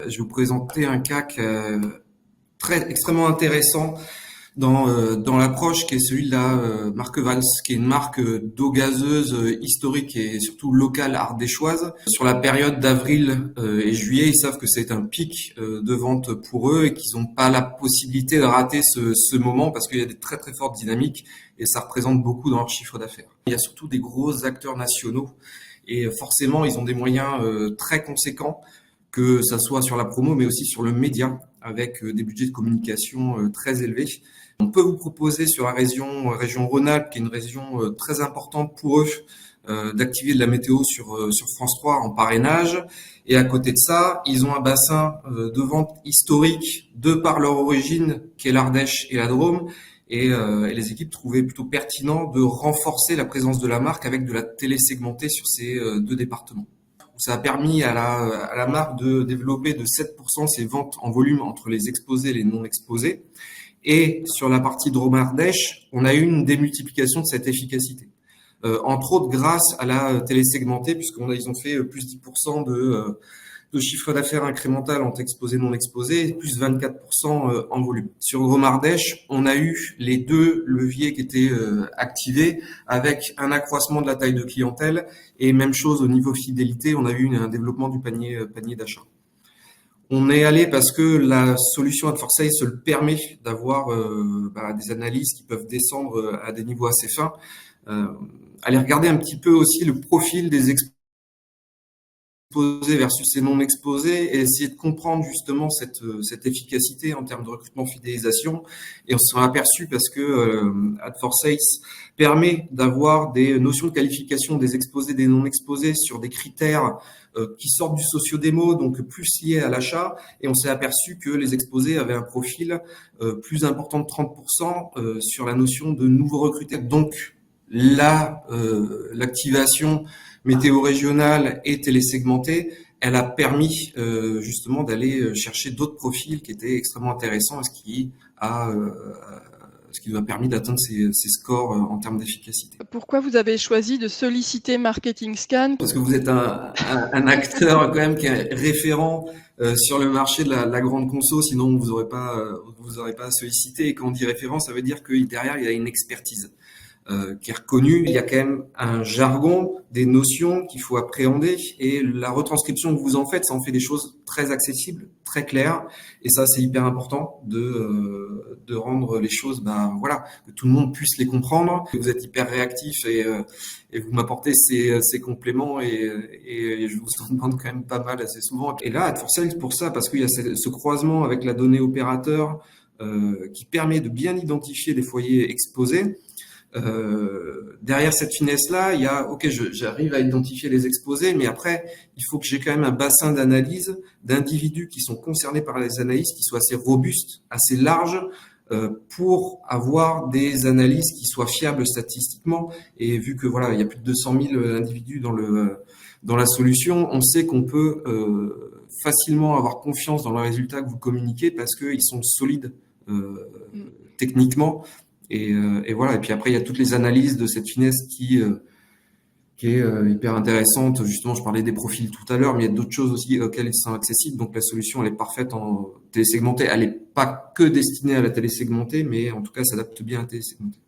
Je vais vous présenter un cas extrêmement intéressant dans l'approche qui est celui de la marque Vals, qui est une marque d'eau gazeuse historique et surtout locale ardéchoise. Sur la période d'avril et juillet, ils savent que c'est un pic de vente pour eux et qu'ils n'ont pas la possibilité de rater ce moment parce qu'il y a des très très fortes dynamiques et ça représente beaucoup dans leur chiffre d'affaires. Il y a surtout des gros acteurs nationaux et forcément ils ont des moyens très conséquents, que ça soit sur la promo mais aussi sur le média, avec des budgets de communication très élevés. On peut vous proposer sur la région Rhône-Alpes, qui est une région très importante pour eux, d'activer de la météo sur France 3 en parrainage. Et à côté de ça, ils ont un bassin de vente historique de par leur origine, qui est l'Ardèche et la Drôme. Et les équipes trouvaient plutôt pertinent de renforcer la présence de la marque avec de la télé segmentée sur ces deux départements. Ça a permis à la marque de développer de 7% ses ventes en volume entre les exposés et les non exposés. Et sur la partie Drôme-Ardèche, on a eu une démultiplication de cette efficacité. Entre autres grâce à la télé segmentée, puisqu'ils ont fait plus 10% de chiffre d'affaires incrémental entre exposé et non exposé, plus 24% en volume. Sur Drôme-Ardèche, on a eu les deux leviers qui étaient activés avec un accroissement de la taille de clientèle et même chose au niveau fidélité, on a eu un développement du panier d'achat. On est allé parce que la solution Ad4Sales se le permet d'avoir des analyses qui peuvent descendre à des niveaux assez fins. Aller regarder un petit peu aussi le profil des exposés versus ces non exposés et essayer de comprendre justement cette efficacité en termes de recrutement fidélisation. Et on s'en est aperçu parce que Ad4Sales permet d'avoir des notions de qualification des exposés, des non exposés sur des critères qui sortent du socio-démo, donc plus liés à l'achat. Et on s'est aperçu que les exposés avaient un profil plus important de 30% sur la notion de nouveaux recrutés. Donc l'activation météo régionale et télésegmentée, elle a permis justement d'aller chercher d'autres profils qui étaient extrêmement intéressants, ce qui nous a permis d'atteindre ces scores en termes d'efficacité. Pourquoi vous avez choisi de solliciter Marketing Scan? Parce que vous êtes un acteur quand même qui est référent sur le marché de la grande conso, sinon vous aurez pas sollicité. Et quand on dit référent, ça veut dire que derrière il y a une expertise qui est reconnue. Il y a quand même un jargon, des notions qu'il faut appréhender et la retranscription que vous en faites, ça en fait des choses très accessibles, très claires. Et ça, c'est hyper important de rendre les choses, que tout le monde puisse les comprendre. Vous êtes hyper réactif et vous m'apportez ces compléments et je vous en demande quand même pas mal assez souvent. Et là, Ad4Sales pour ça, parce qu'il y a ce croisement avec la donnée opérateur qui permet de bien identifier les foyers exposés. Derrière cette finesse-là, il y a, j'arrive à identifier les exposés, mais après, il faut que j'ai quand même un bassin d'analyse d'individus qui sont concernés par les analyses, qui soit assez robuste, assez large, pour avoir des analyses qui soient fiables statistiquement. Et vu que il y a plus de 200 000 individus dans la solution, on sait qu'on peut facilement avoir confiance dans le résultat que vous communiquez parce qu'ils sont solides techniquement. Et puis après, il y a toutes les analyses de cette finesse qui est hyper intéressante. Justement, je parlais des profils tout à l'heure, mais il y a d'autres choses aussi auxquelles ils sont accessibles. Donc, la solution, elle est parfaite en télésegmentée. Elle n'est pas que destinée à la télésegmentée, mais en tout cas, elle s'adapte bien à la télésegmentée.